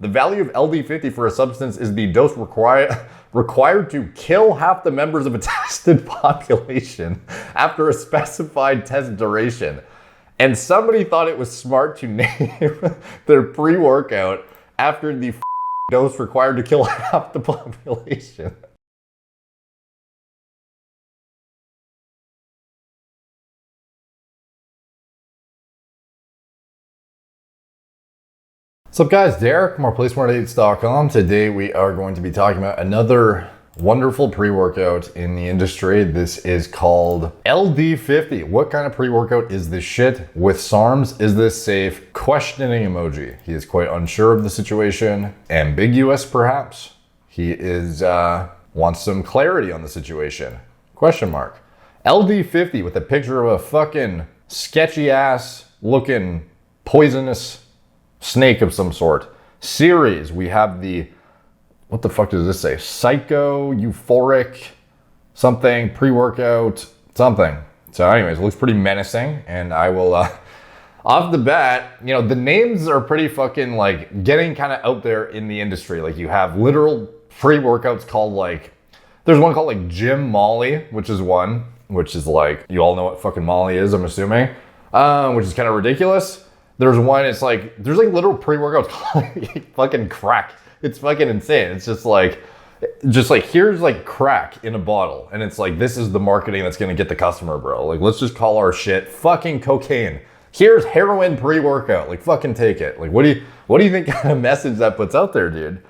The value of LD₅₀ for a substance is the dose required to kill half the members of a tested population after a specified test duration. And somebody thought it was smart to name their pre-workout after the dose required to kill half the population. What's up guys, Derek, moreplacemore8s.com. Today we are going to be talking about another wonderful pre-workout in the industry. This is called LD₅₀. What kind of pre-workout is this shit? With SARMs, is this safe? Questioning emoji. He is quite unsure of the situation. Ambiguous perhaps. He is wants some clarity on the situation. Question mark. LD₅₀ with a picture of a fucking sketchy ass looking poisonous snake of some sort. Series, we have the, what the fuck does this say? Psycho, euphoric, something, pre-workout, something. So anyways, it looks pretty menacing, and I will, off the bat, you know, the names are pretty fucking like getting kind of out there in the industry. Like you have literal pre-workouts called like, there's one called like Gym Molly, which is one, which is like, you all know what fucking Molly is, I'm assuming, which is kind of ridiculous. There's one, it's like, there's like literal pre-workouts called fucking crack. It's fucking insane. It's just like here's like crack in a bottle. And it's like, this is the marketing that's gonna get the customer, bro. Like, let's just call our shit fucking cocaine. Here's heroin pre-workout. Like, fucking take it. Like, what do you think kind of message that puts out there, dude?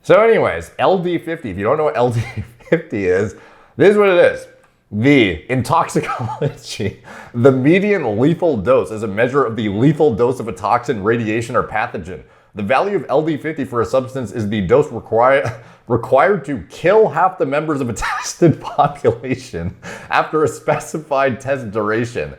So anyways, LD₅₀. If you don't know what LD₅₀ is, this is what it is. The in toxicology, the median lethal dose is a measure of the lethal dose of a toxin, radiation, or pathogen. The value of LD₅₀ for a substance is the dose required to kill half the members of a tested population after a specified test duration.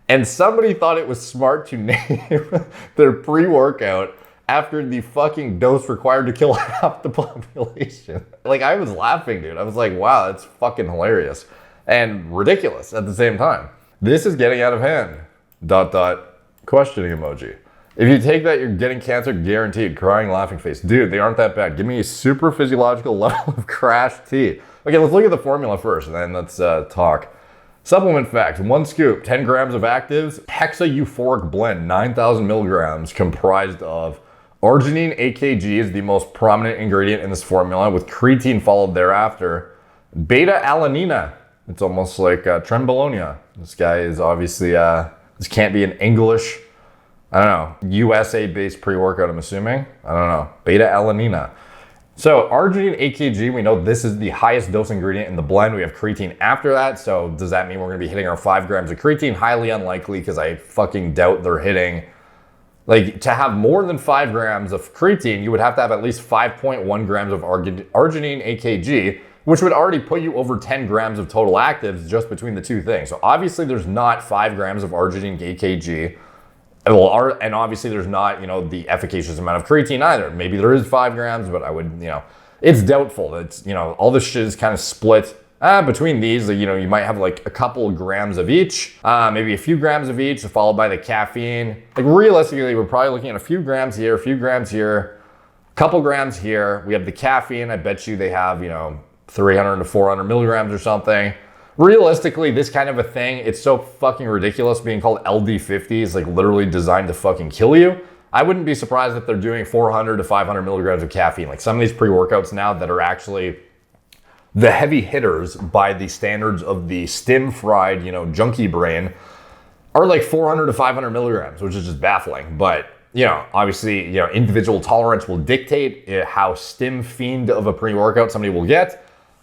And somebody thought it was smart to name their pre-workout after the fucking dose required to kill half the population. Like, I was laughing, dude. I was like, wow, that's fucking hilarious. And ridiculous at the same time. This is getting out of hand. ... Questioning emoji. If you take that, you're getting cancer guaranteed. Crying, laughing face. Dude, they aren't that bad. Give me a super physiological level of crash tea. Okay, let's look at the formula first, and then let's talk. Supplement facts. 1 scoop, 10 grams of actives. Hexa-euphoric blend, 9,000 milligrams, comprised of arginine AKG is the most prominent ingredient in this formula, with creatine followed thereafter. Beta-alanine. It's almost like Trenbolone. This guy is obviously, this can't be an English, I don't know, USA-based pre-workout, I'm assuming. I don't know. Beta-alanine. So arginine AKG, we know this is the highest dose ingredient in the blend. We have creatine after that. So does that mean we're gonna be hitting our 5 grams of creatine? Highly unlikely, because I fucking doubt they're hitting, like, to have more than 5 grams of creatine, you would have to have at least 5.1 grams of arginine AKG, which would already put you over 10 grams of total actives just between the two things. So obviously there's not 5 grams of arginine AKG. Well, and obviously there's not, you know, the efficacious amount of creatine either. Maybe there is 5 grams, but I would, you know, it's doubtful. It's, you know, all this shit is kind of split between these. You know, you might have like a couple of grams of each, maybe a few grams of each, followed by the caffeine. Like realistically, we're probably looking at a few grams here, a few grams here, a couple grams here. We have the caffeine. I bet you they have, you know, 300 to 400 milligrams or something. Realistically, this kind of a thing, it's so fucking ridiculous being called LD₅₀. It's like literally designed to fucking kill you. I wouldn't be surprised if they're doing 400 to 500 milligrams of caffeine. Like some of these pre-workouts now that are actually the heavy hitters by the standards of the stim-fried, you know, junkie brain are like 400 to 500 milligrams, which is just baffling. But, you know, obviously, you know, individual tolerance will dictate how stim-fiend of a pre-workout somebody will get.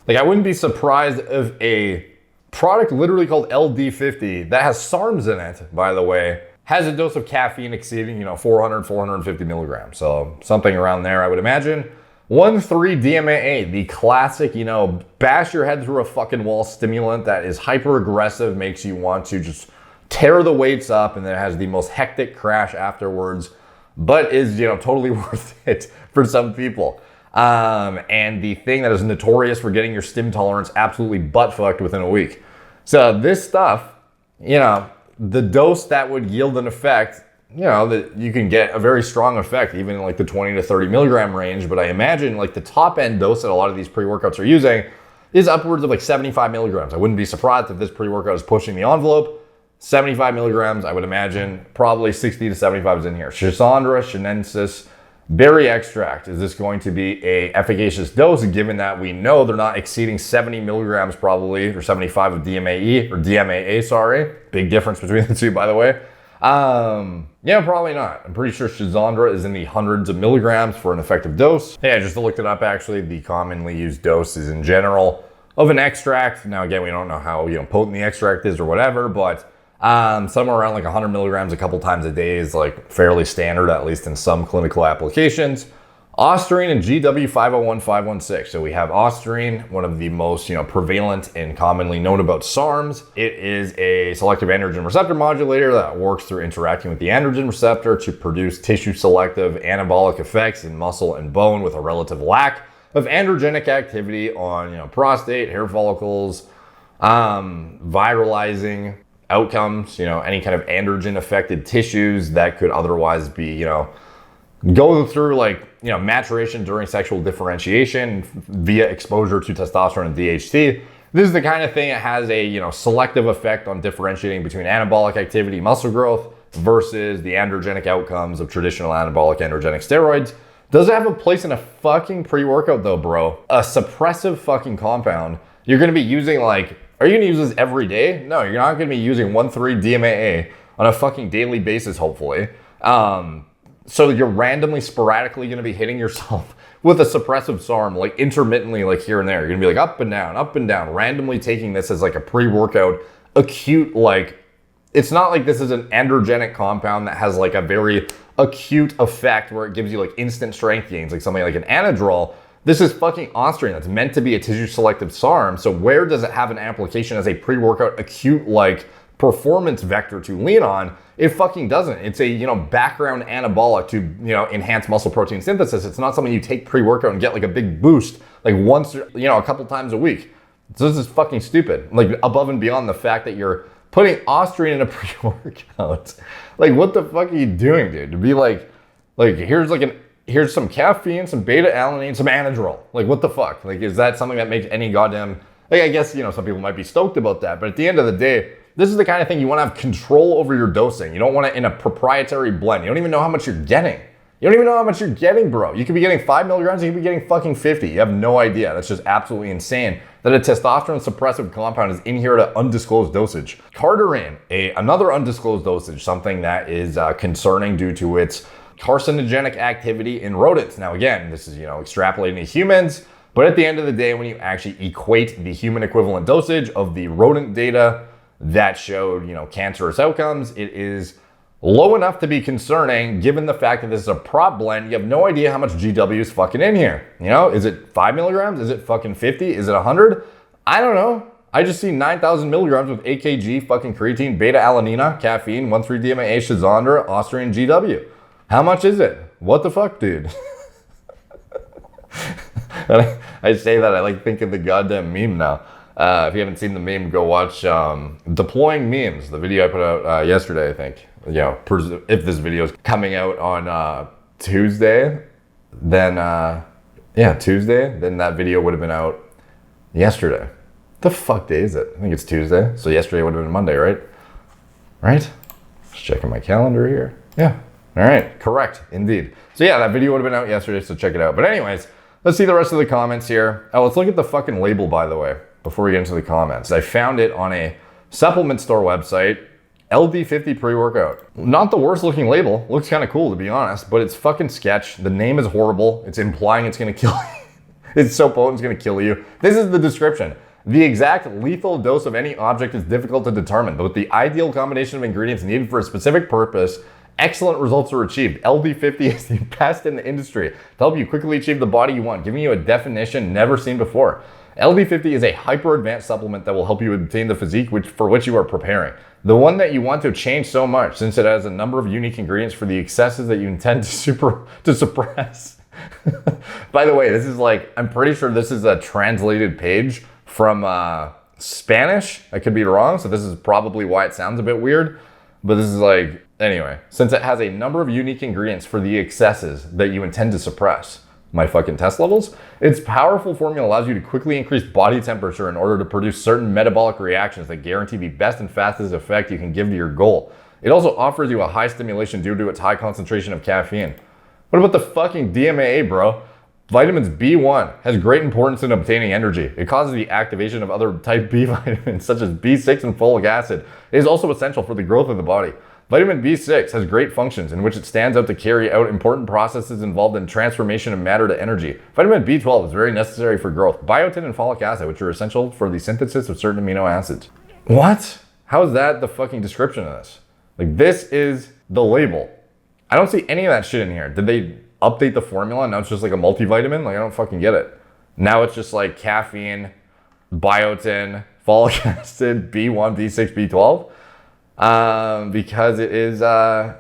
Like, I wouldn't be surprised if a product literally called LD₅₀, that has SARMs in it, by the way, has a dose of caffeine exceeding, you know, 400, 450 milligrams. So something around there, I would imagine. 1,3-Dmaa, the classic, you know, bash your head through a fucking wall stimulant that is hyper aggressive, makes you want to just tear the weights up, and then has the most hectic crash afterwards, but is, you know, totally worth it for some people. And the thing that is notorious for getting your stim tolerance absolutely butt fucked within a week. So this stuff, you know, the dose that would yield an effect you know, that you can get a very strong effect even in like the 20 to 30 milligram range. But I imagine like the top end dose that a lot of these pre-workouts are using is upwards of like 75 milligrams. I wouldn't be surprised if this pre-workout is pushing the envelope. 75 milligrams, I would imagine probably 60 to 75 is in here. Schisandra sinensis berry extract. Is this going to be a efficacious dose given that we know they're not exceeding 70 milligrams probably, or 75 of DMAE, or DMAA, sorry. Big difference between the two, by the way. Yeah, probably not. I'm pretty sure Schisandra is in the hundreds of milligrams for an effective dose. Yeah, I just looked it up actually. The commonly used dose is in general of an extract. Now again, we don't know how potent the extract is or whatever, but somewhere around like 100 milligrams a couple times a day is like fairly standard, at least in some clinical applications. Austrian and Gw501516. So we have Austrian, one of the most prevalent and commonly known about SARMs. It is a selective androgen receptor modulator that works through interacting with the androgen receptor to produce tissue selective anabolic effects in muscle and bone with a relative lack of androgenic activity on prostate, hair follicles, viralizing outcomes, any kind of androgen affected tissues that could otherwise be, going through like, maturation during sexual differentiation via exposure to testosterone and DHT. This is the kind of thing that has a, selective effect on differentiating between anabolic activity, muscle growth versus the androgenic outcomes of traditional anabolic androgenic steroids. Does it have a place in a fucking pre-workout though, bro? A suppressive fucking compound. You're going to be using like, are you going to use this every day? No, you're not going to be using 1,3 DMAA on a fucking daily basis, hopefully. So you're randomly, sporadically going to be hitting yourself with a suppressive SARM, like intermittently, like here and there. You're going to be like up and down, randomly taking this as like a pre-workout acute, like, it's not like this is an androgenic compound that has like a very acute effect where it gives you like instant strength gains, like something like an Anadrol. This is fucking Austrian. That's meant to be a tissue selective SARM. So where does it have an application as a pre-workout acute like performance vector to lean on? It fucking doesn't. It's a background anabolic to enhance muscle protein synthesis. It's not something you take pre-workout and get like a big boost like once a couple times a week. So this is fucking stupid. Like above and beyond the fact that you're putting Austrian in a pre-workout. Like what the fuck are you doing, dude? To be like here's some caffeine, some beta-alanine, some Anadrol. Like, what the fuck? Like, is that something that makes any goddamn... Like, I guess, some people might be stoked about that. But at the end of the day, this is the kind of thing you want to have control over your dosing. You don't want it in a proprietary blend. You don't even know how much you're getting. You don't even know how much you're getting, bro. You could be getting 5 milligrams, you could be getting fucking 50. You have no idea. That's just absolutely insane that a testosterone suppressive compound is in here at an undisclosed dosage. Cardarine, another undisclosed dosage, something that is concerning due to its carcinogenic activity in rodents. Now again, this is extrapolating to humans, but at the end of the day, when you actually equate the human equivalent dosage of the rodent data that showed cancerous outcomes, it is low enough to be concerning given the fact that this is a prop blend. You have no idea how much GW is fucking in here. Is it 5 milligrams? Is it fucking 50? Is it 100? I don't know. I just see 9,000 milligrams with AKG, fucking creatine, beta-alanine, caffeine, 1,3-DMAA, Schisandra, Austrian GW. How much is it? What the fuck, dude? I say that, I like think of the goddamn meme now. If you haven't seen the meme, go watch Deploying Memes, the video I put out yesterday, I think. If this video is coming out on Tuesday, then Tuesday, then that video would have been out yesterday. The fuck day is it? I think it's Tuesday. So yesterday would have been Monday, right? Right? Just checking my calendar here. Yeah. All right, correct, indeed. So yeah, that video would have been out yesterday, so check it out. But anyways, let's see the rest of the comments here. Oh, let's look at the fucking label, by the way, before we get into the comments. I found it on a supplement store website, LD₅₀ Pre-Workout. Not the worst looking label. Looks kind of cool, to be honest, but it's fucking sketch. The name is horrible. It's implying it's gonna kill you. It's so potent, it's gonna kill you. This is the description. The exact lethal dose of any object is difficult to determine, but with the ideal combination of ingredients needed for a specific purpose, excellent results are achieved. LD₅₀ is the best in the industry to help you quickly achieve the body you want, giving you a definition never seen before. LD₅₀ is a hyper-advanced supplement that will help you obtain the physique for which you are preparing. The one that you want to change so much, since it has a number of unique ingredients for the excesses that you intend to suppress. By the way, this is like, I'm pretty sure this is a translated page from Spanish. I could be wrong, so this is probably why it sounds a bit weird. But this is like, Anyway, since it has a number of unique ingredients for the excesses that you intend to suppress, my fucking test levels, its powerful formula allows you to quickly increase body temperature in order to produce certain metabolic reactions that guarantee the best and fastest effect you can give to your goal. It also offers you a high stimulation due to its high concentration of caffeine. What about the fucking Dmaa, bro? Vitamins B1 has great importance in obtaining energy. It causes the activation of other type B vitamins such as B6 and folic acid. It is also essential for the growth of the body. Vitamin B6 has great functions in which it stands out to carry out important processes involved in transformation of matter to energy. Vitamin B12 is very necessary for growth. Biotin and folic acid, which are essential for the synthesis of certain amino acids. What? How is that the fucking description of this? Like, this is the label. I don't see any of that shit in here. Did they update the formula? Now it's just like a multivitamin? Like, I don't fucking get it. Now it's just like caffeine, biotin, folic acid, B1, B6, B12. Because it is, the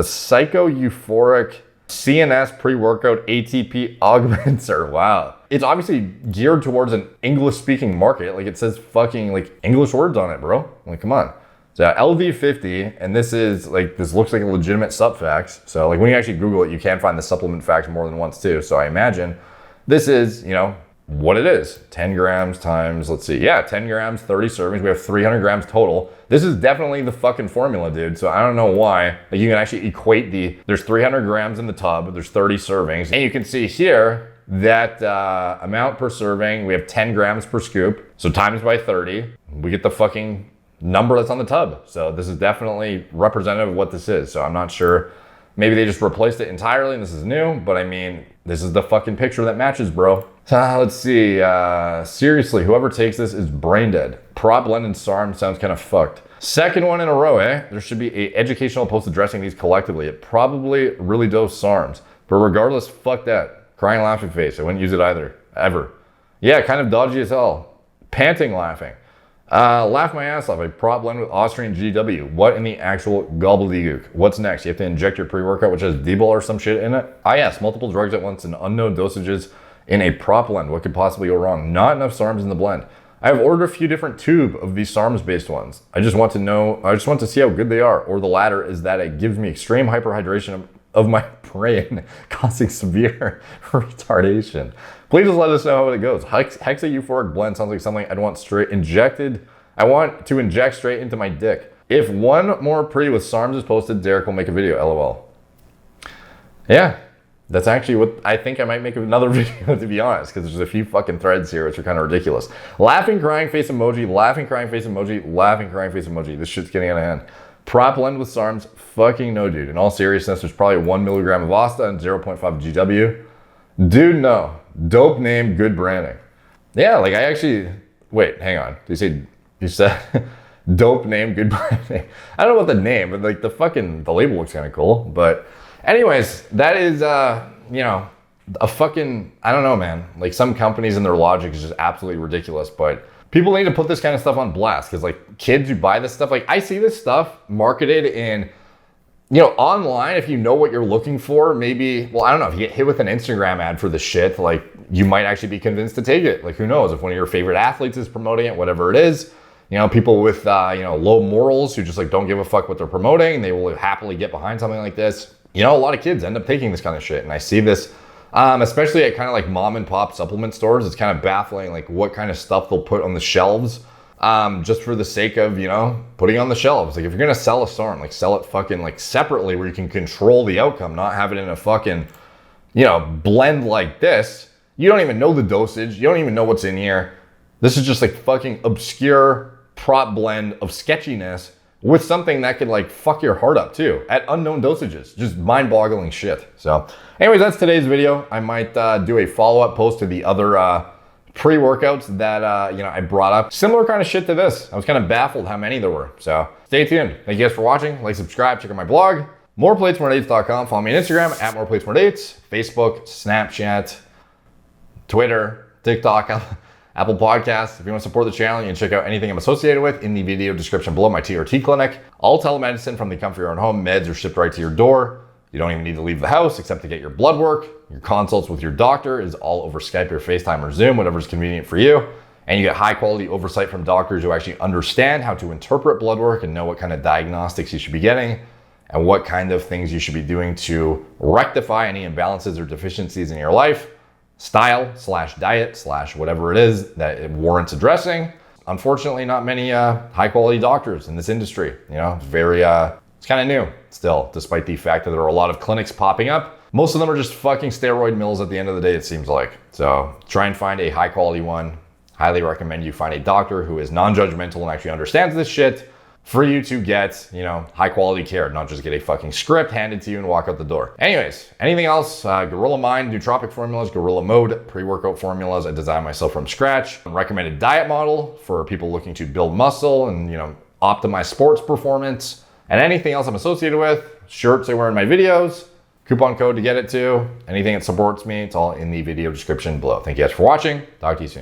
psycho-euphoric CNS pre-workout ATP augmenter. Wow. It's obviously geared towards an English-speaking market. Like, it says fucking, like, English words on it, bro. Like, come on. So LD₅₀, and this is, like, this looks like a legitimate sub facts. So, like, when you actually Google it, you can find the supplement facts more than once, too. So I imagine this is, you know, what it is. 10 grams times, let's see. Yeah, 10 grams, 30 servings. We have 300 grams total. This is definitely the fucking formula, dude. So I don't know why. Like, you can actually equate there's 300 grams in the tub, there's 30 servings. And you can see here that amount per serving, we have 10 grams per scoop. So times by 30, we get the fucking number that's on the tub. So this is definitely representative of what this is. So I'm not sure. Maybe they just replaced it entirely and this is new, but I mean, this is the fucking picture that matches, bro. Let's see. Seriously, whoever takes this is brain dead. Prop blend and SARM sounds kind of fucked. Second one in a row, eh? There should be an educational post addressing these collectively. It probably really does SARMs. But regardless, fuck that. Crying laughing face. I wouldn't use it either. Ever. Yeah, kind of dodgy as hell. Panting laughing. Laugh my ass off. I prop blend with Austrian and Gw. What in the actual gobbledygook? What's next? You have to inject your pre-workout, which has D-bol or some shit in it? Yes, multiple drugs at once in unknown dosages in a prop blend. What could possibly go wrong? Not enough SARMs in the blend. I have ordered a few different tube of these SARMs based ones. I just want to see how good they are. Or the latter is that it gives me extreme hyperhydration of my brain, causing severe retardation. Please just let us know how it goes. Hexa-euphoric blend sounds like something I'd want straight injected. I want to inject straight into my dick. If one more pre with SARMs is posted, Derek will make a video, LOL. Yeah, that's actually what I think I might make another video, to be honest, because there's a few fucking threads here which are kind of ridiculous. Laughing, crying face emoji, laughing, crying face emoji, laughing, crying face emoji. This shit's getting out of hand. Prop blend with SARMs, fucking no, dude. In all seriousness, there's probably 1 milligram of Asta and 0.5 GW. Dude, no. Dope name, good branding. Yeah, like I actually, wait, hang on. You said dope name, good branding. I don't know about the name, but like the label looks kind of cool. But anyways, that is, you know, a fucking, I don't know, man. Like, some companies and their logic is just absolutely ridiculous, but people need to put this kind of stuff on blast, because like kids who buy this stuff, like I see this stuff marketed in, you know, online. If you know what you're looking for, maybe, well, I don't know, if you get hit with an Instagram ad for the shit, like you might actually be convinced to take it. Like, who knows, if one of your favorite athletes is promoting it, whatever it is, you know, people with, you know, low morals who just like don't give a fuck what they're promoting, they will happily get behind something like this. You know, a lot of kids end up taking this kind of shit. And I see this, especially at kind of like mom and pop supplement stores. It's kind of baffling, like what kind of stuff they'll put on the shelves, just for the sake of, you know, putting on the shelves. Like, if you're going to sell a SARM, like sell it fucking like separately where you can control the outcome, not have it in a fucking, you know, blend like this. You don't even know the dosage. You don't even know what's in here. This is just like fucking obscure prop blend of sketchiness with something that could like fuck your heart up too at unknown dosages. Just mind-boggling shit. So anyways, that's today's video. I might do a follow-up post to the other pre-workouts that you know, I brought up. Similar kind of shit to this. I was kind of baffled how many there were. So stay tuned. Thank you guys for watching. Like, subscribe, check out my blog, moreplatesmoredates.com. Follow me on Instagram at moreplatesmoredates, Facebook, Snapchat, Twitter, TikTok, Apple Podcasts. If you want to support the channel, you can check out anything I'm associated with in the video description below. My TRT clinic, all telemedicine from the comfort of your own home. Meds are shipped right to your door. You don't even need to leave the house except to get your blood work. Your consults with your doctor is all over Skype or FaceTime or Zoom, whatever's convenient for you. And you get high quality oversight from doctors who actually understand how to interpret blood work and know what kind of diagnostics you should be getting. and what kind of things you should be doing to rectify any imbalances or deficiencies in your life, style / diet / whatever it is that it warrants addressing. Unfortunately, not many high quality doctors in this industry. You know, it's kind of new still, despite the fact that there are a lot of clinics popping up. Most of them are just fucking steroid mills at the end of the day, it seems like. So try and find a high quality one. Highly recommend you find a doctor who is non-judgmental and actually understands this shit for you to get, you know, high quality care, not just get a fucking script handed to you and walk out the door. Anyways, anything else? Gorilla Mind, nootropic formulas, Gorilla Mode, pre-workout formulas I designed myself from scratch. Recommended diet model for people looking to build muscle and, you know, optimize sports performance. And anything else I'm associated with, shirts I wear in my videos, coupon code to get it to, anything that supports me, it's all in the video description below. Thank you guys for watching. Talk to you soon.